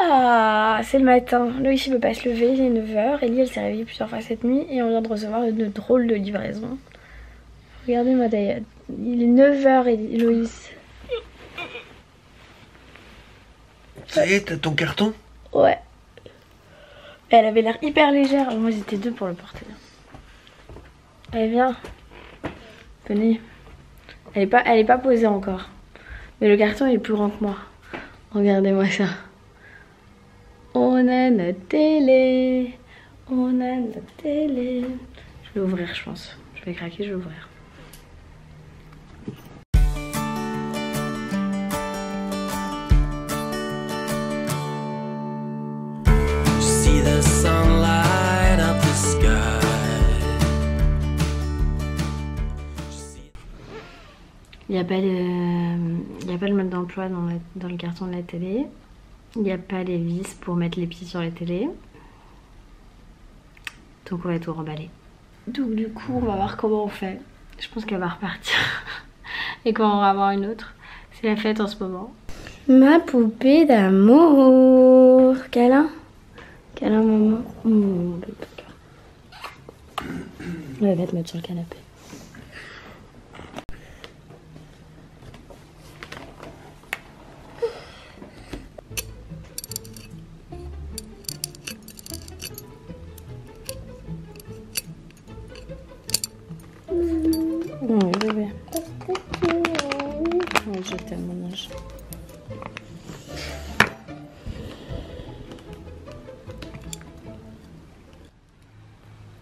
Ah, c'est le matin. Loïs il peut pas se lever, il est 9h. Ellie elle s'est réveillée plusieurs fois cette nuit et on vient de recevoir une drôle de livraison. Regardez-moi d'ailleurs. Il est 9h et Loïs. Ça y est, t'as ton carton? Ouais. Elle avait l'air hyper légère. Moi j'étais deux pour le porter. Allez viens. Venez. Elle est pas posée encore. Mais le carton est plus grand que moi. Regardez-moi ça. On a notre télé. On a notre télé. Je vais ouvrir je pense. Je vais craquer, je vais ouvrir. Il n'y a pas le mode d'emploi dans le carton de la télé. Il n'y a pas les vis pour mettre les pieds sur les télés. Donc on va tout remballer. Donc du coup on va voir comment on fait. Je pense qu'elle va repartir. Et quand on va avoir une autre. C'est la fête en ce moment. Ma poupée d'amour. Câlin. Câlin maman. Elle va te mettre sur le canapé. Oui, bébé. Oh, je t'aime, mon ange.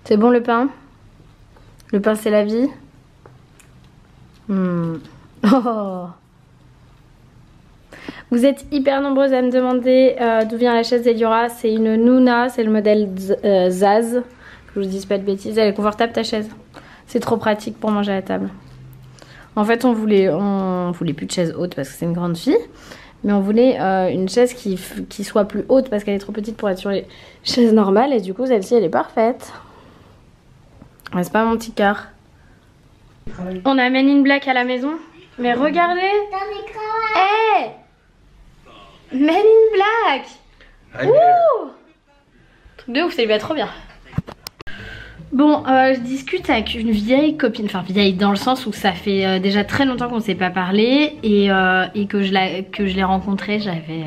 C'est bon le pain? Le pain, c'est la vie? Oh. Vous êtes hyper nombreuses à me demander d'où vient la chaise d'Eliora. C'est une Nuna, c'est le modèle Zaz. Que je vous dise pas de bêtises. Elle est confortable ta chaise. C'est trop pratique pour manger à la table. En fait, on voulait plus de chaise haute parce que c'est une grande fille. Mais on voulait une chaise qui soit plus haute parce qu'elle est trop petite pour être sur les chaises normales. Et du coup, celle-ci, elle est parfaite. N'est-ce pas, mon petit cœur? On a Men in Black à la maison. Mais regardez. Hey, Men in Black. Ouh, truc de ouf, ça lui va trop bien. Bon, je discute avec une vieille copine, enfin vieille dans le sens où ça fait déjà très longtemps qu'on ne s'est pas parlé et que je l'ai rencontrée, j'avais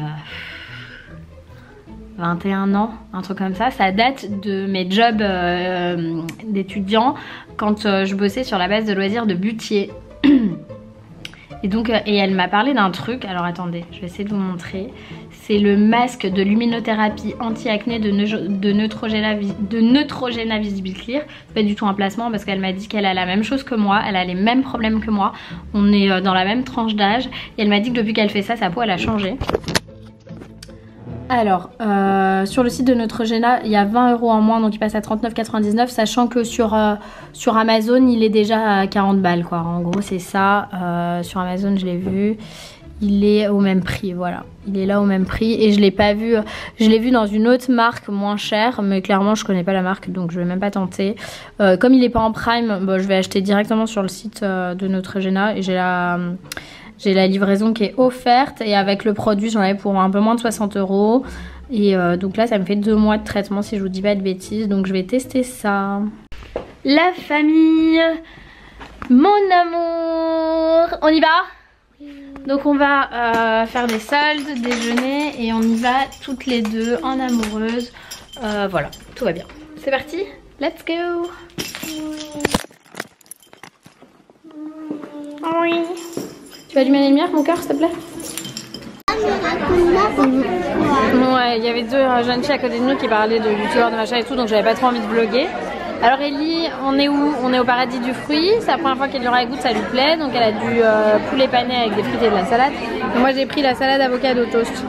21 ans, un truc comme ça. Ça date de mes jobs d'étudiant quand je bossais sur la base de loisirs de Butier. Et donc, et elle m'a parlé d'un truc, alors attendez, je vais essayer de vous montrer. C'est le masque de luminothérapie anti-acné de Neutrogena Visible Clear. C'est pas du tout un placement parce qu'elle m'a dit qu'elle a la même chose que moi, elle a les mêmes problèmes que moi. On est dans la même tranche d'âge et elle m'a dit que depuis qu'elle fait ça, sa peau elle a changé. Alors, sur le site de Neutrogena, il y a 20 € en moins, donc il passe à 39,99, sachant que sur Amazon, il est déjà à 40 balles, quoi. En gros, c'est ça. Sur Amazon, je l'ai vu. Il est au même prix, voilà. Il est là au même prix et je l'ai pas vu. Je l'ai vu dans une autre marque moins chère, mais clairement, je connais pas la marque, donc je vais même pas tenter. Comme il est pas en Prime, bon, je vais acheter directement sur le site de Neutrogena et j'ai la livraison qui est offerte et avec le produit j'en avais pour un peu moins de 60 €. Et donc là ça me fait 2 mois de traitement si je vous dis pas de bêtises. Donc je vais tester ça. La famille, mon amour, on y va? Donc on va faire des soldes, déjeuner et on y va toutes les deux en amoureuses. Voilà, tout va bien. C'est parti, let's go. Oui. Tu vas allumer les lumières, mon cœur, s'il te plaît? Ouais, il y avait deux jeunes filles à côté de nous qui parlaient de youtubeurs, de machin et tout, donc j'avais pas trop envie de vlogger. Alors Ellie, on est où? On est au paradis du fruit. C'est la première fois qu'Eliora goûte, ça lui plaît. Donc elle a du poulet pané avec des frites et de la salade. Et moi j'ai pris la salade avocado toast.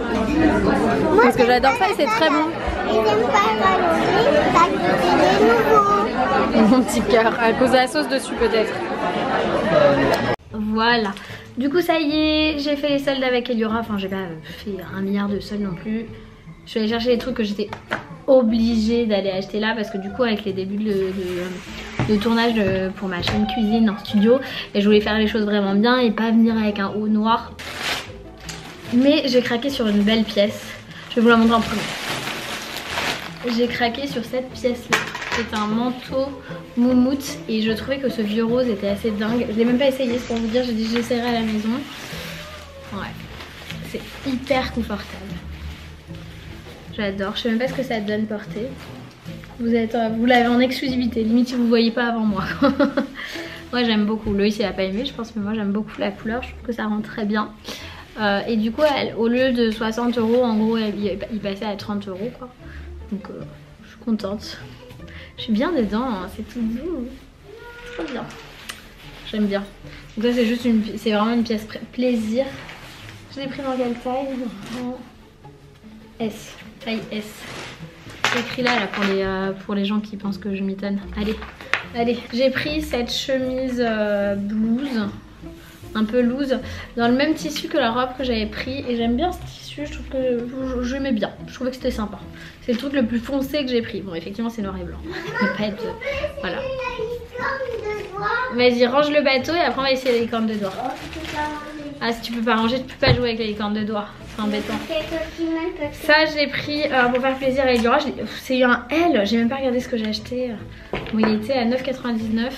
Parce que j'adore ça et c'est très bon. Mon petit cœur, à cause de la sauce dessus peut-être. Voilà. Du coup ça y est, j'ai fait les soldes avec Eliora. Enfin j'ai pas fait 1 milliard de soldes non plus. Je suis allée chercher les trucs que j'étais obligée d'aller acheter là parce que du coup avec les débuts de tournage pour ma chaîne cuisine en studio, et je voulais faire les choses vraiment bien et pas venir avec un haut noir. Mais j'ai craqué sur une belle pièce. Je vais vous la montrer en premier. J'ai craqué sur cette pièce là. C'est un manteau moumoute et je trouvais que ce vieux rose était assez dingue. Je l'ai même pas essayé, c'est pour vous dire, j'ai dit j'essaierai à la maison. Ouais, c'est hyper confortable. J'adore, je sais même pas ce que ça donne porter. Vous l'avez en exclusivité, limite si vous voyez pas avant moi. Moi j'aime beaucoup, Loïs il a pas aimé je pense, mais moi j'aime beaucoup la couleur, je trouve que ça rend très bien. Et du coup au lieu de 60 € en gros il passait à 30 € quoi. Donc je suis contente. Je suis bien dedans, hein. C'est tout doux. Trop bien. J'aime bien. Donc ça c'est juste c'est vraiment une pièce plaisir. Je l'ai pris dans quelle taille? En S. Taille S. J'ai écrit là pour les gens qui pensent que je m'étonne. Allez. J'ai pris cette chemise blouse. Un peu loose. Dans le même tissu que la robe que j'avais pris. Et j'aime bien ce tissu. Je trouve que j'aimais bien. Je trouvais que c'était sympa. C'est le truc le plus foncé que j'ai pris. Bon effectivement c'est noir et blanc. Pas être... Voilà. Vas-y range le bateau et après on va essayer les cornes de doigts. Ah si tu peux pas ranger, tu peux pas jouer avec les cornes de doigts. C'est embêtant. Ça j'ai pris pour faire plaisir à Eliora. C'est un L. J'ai même pas regardé ce que j'ai acheté. Bon il était à 9,99 €.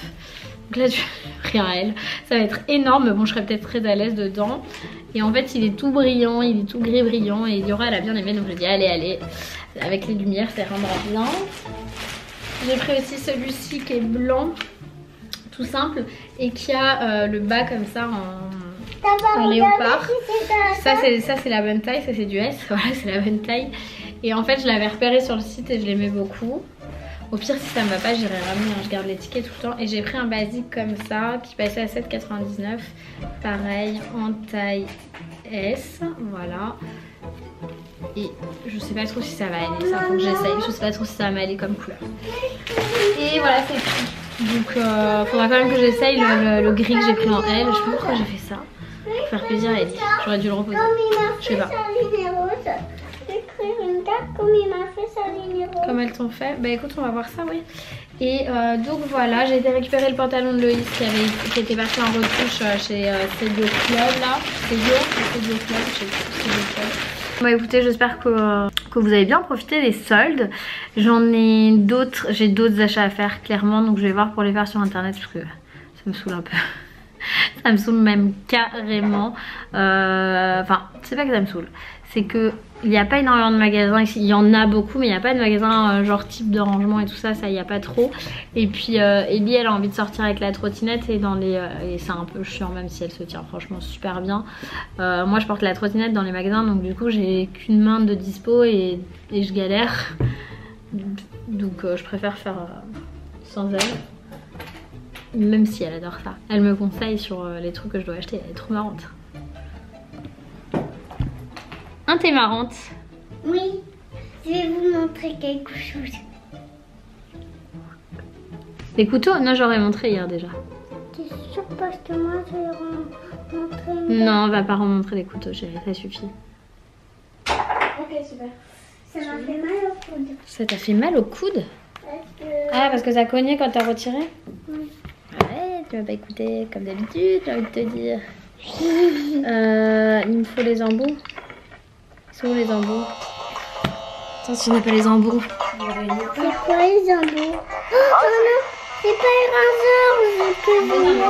Donc là j'ai pris un L. Ça va être énorme. Bon je serais peut-être très à l'aise dedans. Et en fait il est tout brillant. Il est tout gris brillant. Et Eliora elle a bien aimé. Donc je dis allez. Avec les lumières ça rendra bien. J'ai pris aussi celui-ci qui est blanc. Tout simple. Et qui a le bas comme ça en léopard. Ça c'est la bonne taille, ça c'est du S, voilà c'est la bonne taille. Et en fait je l'avais repéré sur le site et je l'aimais beaucoup. Au pire si ça me va pas j'irai ramener, hein. Je garde les tickets tout le temps. Et j'ai pris un basique comme ça qui passait à 7,99 €. Pareil en taille S, voilà. Et je sais pas trop si ça va aller, ça faut que j'essaye. Je sais pas trop si ça va m'aller comme couleur. Et voilà c'est pris. Donc faudra quand même que j'essaye le gris que j'ai pris en L. Je sais pas pourquoi j'ai fait ça. Pour faire plaisir à Ellie. J'aurais dû le reposer. Je sais pas. Comme elles t'ont fait. Bah écoute on va voir ça oui. Et donc voilà j'ai été récupérer le pantalon de Loïs qui était parti en retouche chez Cedio Club là. Cedio Club, je sais plus Cedio Club. Bon écoutez j'espère que vous avez bien profité des soldes. J'ai d'autres achats à faire clairement. Donc je vais voir pour les faire sur internet parce que ça me saoule un peu. Ça me saoule même carrément. Enfin c'est pas que ça me saoule. C'est que il n'y a pas énormément de magasins ici. Il y en a beaucoup mais il n'y a pas de magasins genre type de rangement et tout ça. Ça il n'y a pas trop. Et puis Ellie elle a envie de sortir avec la trottinette. Et et c'est un peu chiant même si elle se tient franchement super bien. Moi je porte la trottinette dans les magasins. Donc du coup j'ai qu'une main de dispo et je galère. Donc je préfère faire sans elle. Même si elle adore ça. Elle me conseille sur les trucs que je dois acheter. Elle est trop marrante. Hein, t'es marrante. Oui, je vais vous montrer quelque chose. Les couteaux? Non, j'aurais montré hier déjà. T'es sûre parce que moi je vais montrer. Non, on va pas remontrer les couteaux, chérie, ça suffit. Ok, super. Ça m'a fait mal au coude. Ça t'a fait mal au coude? Ah, parce que ça cognait quand t'as retiré? Oui. Ouais, tu vas pas écouter comme d'habitude, j'ai envie de te dire. Il me faut les embouts. Ils sont où les embouts? Attends, si on n'a pas les embouts. C'est quoi les embouts? Oh non, c'est pas les rasoirs, je peux venir.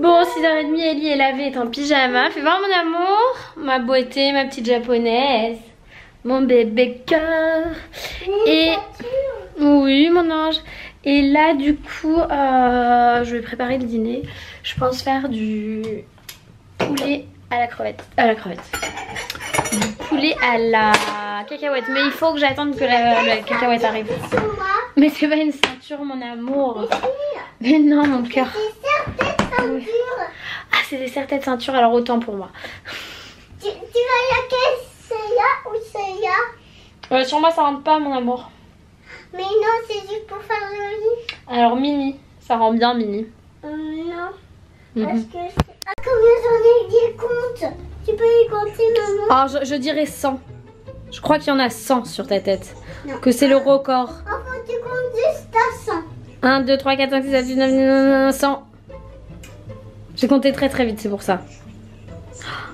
Bon, 6h30, Ellie est lavée, est en pyjama. Fais voir mon amour, ma beauté, ma petite japonaise. Mon bébé cœur. Et oui, mon ange. Et là, du coup, je vais préparer le dîner. Je pense faire du poulet à la crevette. du poulet à la cacahuète. Mais il faut que j'attende que la cacahuète arrive. Mais c'est pas une ceinture, mon amour. Mais non, mon cœur. Ah, c'est des serre-têtes ceintures, alors autant pour moi. Tu vas laquelle? Celle-là ou celle-là? Sur moi, ça rentre pas, mon amour. Mais non, c'est juste pour faire le lit. Alors, mini. Ça rend bien, mini. Non. Parce que combien j'en ai des comptes? Tu peux les compter, maman? Alors, je dirais 100. Je crois qu'il y en a 100 sur ta tête. Non. Que c'est le record. Enfin, tu comptes juste à 100. 1, 2, 3, 4, 5, 6, 7, 8, 9, 100. J'ai compté très très vite, c'est pour ça.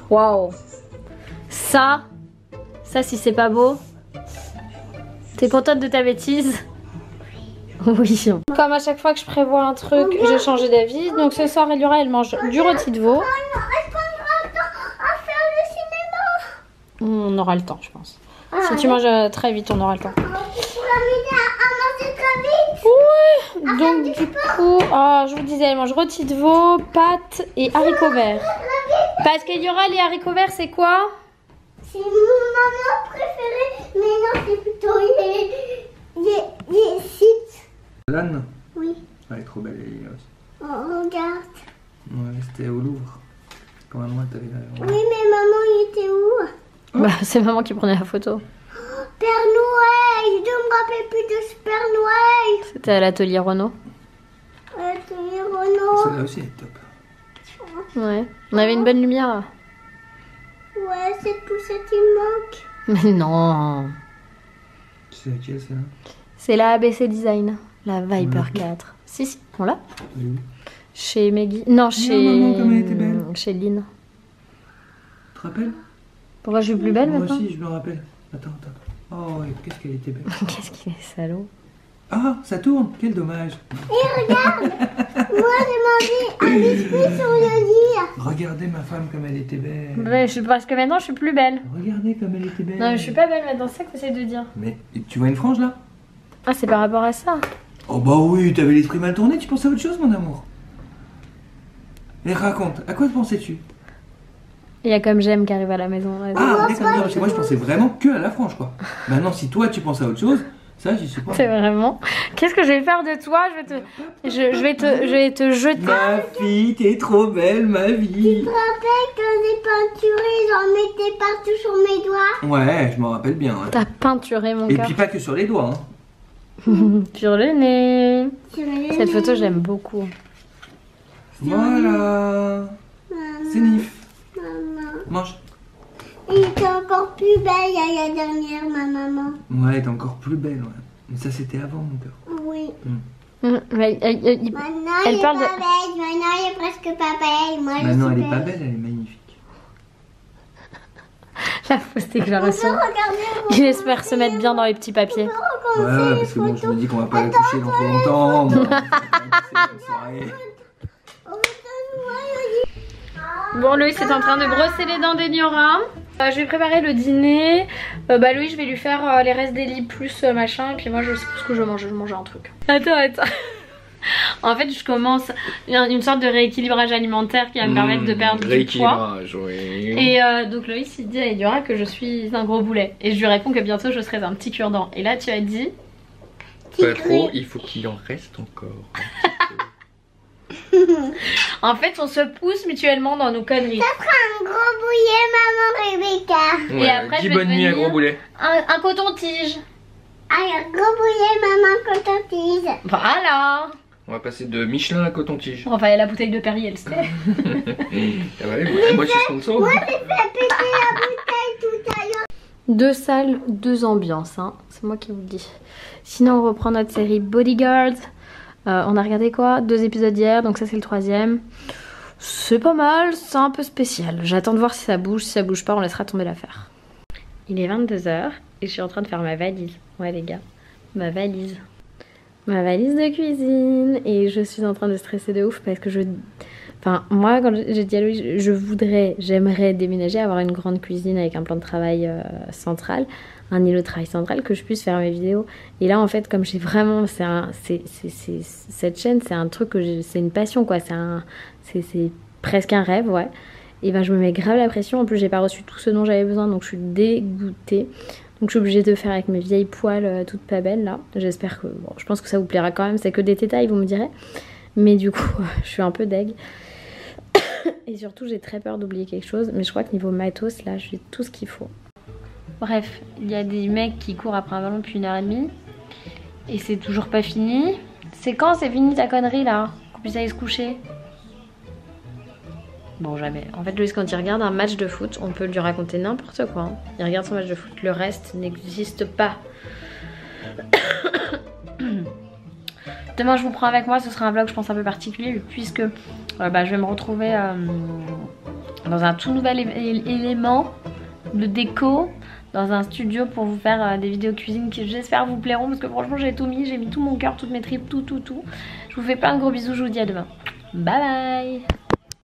Waouh. Ça si c'est pas beau. T'es contente de ta bêtise? Oui. Comme à chaque fois que je prévois un truc, j'ai changé d'avis. Donc ce soir, Eliora, elle mange du rôti de veau. Oh non, est-ce qu'on aura le temps à faire le cinéma? On aura le temps, je pense. Si tu manges très vite, on aura le temps. Tu pourras m'aider à manger très vite? Ouais. Donc du coup, je vous disais, elle mange rôti de veau, pâtes et haricots verts. Parce qu'Eliora, les haricots verts, c'est quoi? C'est mon maman préférée. Mais non, c'est plutôt les sites. L'âne? Oui. Elle est trop belle, elle est là aussi. Oh, regarde. Ouais, c'était au Louvre. Quand maman t'avait là. Oui, mais maman, il était où? Bah, c'est maman qui prenait la photo. Père Noël. Je me rappelle plus de ce Père Noël. C'était à l'atelier Renault. Atelier Renault. Celle-là aussi elle est top. Ouais. On avait une bonne lumière. Ouais, cette poussette, il manque. Mais non. C'est laquelle celle-là? C'est la ABC Design. La Viper 4. Si, on l'a. Oui. Chez Meggy. Non, chez... maman, comme elle était belle. Chez Lynn. Tu te rappelles? Pourquoi je suis plus belle Moi maintenant? aussi, je me rappelle. Attends. Oh, ouais, qu'est-ce qu'elle était belle. Qu'est-ce qu'il est salaud. Ah, ça tourne. Quel dommage. Et regarde. Moi, j'ai mangé un biscuit sur le lit. Regardez ma femme comme elle était belle. Ouais, parce que maintenant je suis plus belle. Regardez comme elle était belle. Non, mais je suis pas belle maintenant, c'est ça que tu essaies de dire. Mais tu vois une frange là? Ah, c'est par rapport à ça. Oh bah oui, t'avais l'esprit mal tourné, tu pensais à autre chose mon amour. Et raconte, à quoi pensais-tu? Il y a comme j'aime qui arrive à la maison. Ah d'accord, non, parce que moi je pensais vraiment que à la frange quoi. Maintenant si toi tu penses à autre chose, ça j'y suis pas. C'est vraiment. Qu'est-ce que je vais faire de toi? Je vais te jeter. Ma fille, t'es trop belle ma vie. Tu te rappelles quand j'ai peinturé, j'en mettais partout sur mes doigts? Ouais, je m'en rappelle bien. Ouais. T'as peinturé mon Et cœur. puis pas que sur les doigts. Hein. Sur le nez. Sur le Cette nez. photo, j'aime beaucoup. Voilà. C'est Nif. Maman. Mange. Il était encore plus belle à la dernière, ma maman. Ouais, t'es encore plus belle, ouais. Mais ça c'était avant mon cœur. Oui. Mais Maintenant, Elle elle est parle pas de- belle. Maintenant, elle est presque pas belle. Moi, je Maintenant suis elle est pas belle, elle est magnifique. la fausseté que j'ai On peut reçue. regarder. Il espère se mettre bien dans les petits papiers. Ouais, parce que bon, je me dis qu'on va pas la coucher dans trop longtemps. Bon, c'est une soirée. Bon, Loïs est en train de brosser les dents d'Eliora. Je vais préparer le dîner. Loïs, je vais lui faire les restes des lits plus machin. Et puis moi, je sais plus ce que je mange. Je vais manger un truc. Attends. En fait, je commence une sorte de rééquilibrage alimentaire qui va me permettre de perdre du poids. Rééquilibrage, oui. Et donc Loïs, il dit à Eliora que je suis un gros boulet. Et je lui réponds que bientôt, je serai un petit cure-dent. Et là, tu as dit... Pas trop, il faut qu'il en reste encore. En fait, on se pousse mutuellement dans nos conneries. Ça fera un gros bouillet, maman Rebecca. Et après, dis je vais bonne nuit à devenir- gros boulet. Un coton-tige. Allez, un gros bouillet, maman coton-tige. Voilà. On va passer de Michelin à coton-tige. Enfin, il y a la bouteille de Perrier, elle sait. Ah ouais, moi je suis sponsor. Moi, j'ai fait péter la bouteille tout à l'heure. 2 salles, 2 ambiances, hein. C'est moi qui vous le dis. Sinon, on reprend notre série Bodyguard. On a regardé quoi? 2 épisodes hier, donc ça c'est le 3e. C'est pas mal, c'est un peu spécial. J'attends de voir si ça bouge. Si ça bouge pas, on laissera tomber l'affaire. Il est 22h et je suis en train de faire ma valise. Ouais les gars, ma valise. Ma valise de cuisine. Et je suis en train de stresser de ouf parce que Enfin, moi, quand j'ai dit à Louis, j'aimerais déménager, avoir une grande cuisine avec un plan de travail central, un îlot de travail central, que je puisse faire mes vidéos. Et là, en fait, comme j'ai vraiment, cette chaîne, c'est un truc c'est une passion, quoi. C'est presque un rêve, ouais. Et ben je me mets grave la pression. En plus j'ai pas reçu tout ce dont j'avais besoin, donc je suis dégoûtée. Donc je suis obligée de faire avec mes vieilles poils toutes pas belles là. J'espère que... Bon, je pense que ça vous plaira quand même, c'est que des détails vous me direz. Mais du coup je suis un peu deg. Et surtout j'ai très peur d'oublier quelque chose. Mais je crois que niveau matos là j'ai tout ce qu'il faut. Bref, il y a des mecs qui courent après un ballon depuis 1h30. Et c'est toujours pas fini. C'est quand c'est fini ta connerie là? Qu'on puisse aller se coucher? Bon, jamais. En fait, Loïs, quand il regarde un match de foot, on peut lui raconter n'importe quoi. Hein. Il regarde son match de foot, le reste n'existe pas. Demain, je vous prends avec moi. Ce sera un vlog, je pense, un peu particulier, puisque je vais me retrouver dans un tout nouvel élément de déco, dans un studio pour vous faire des vidéos cuisine qui, j'espère, vous plairont, parce que franchement, j'ai tout mis. J'ai mis tout mon cœur, toutes mes tripes, tout. Je vous fais plein de gros bisous. Je vous dis à demain. Bye bye.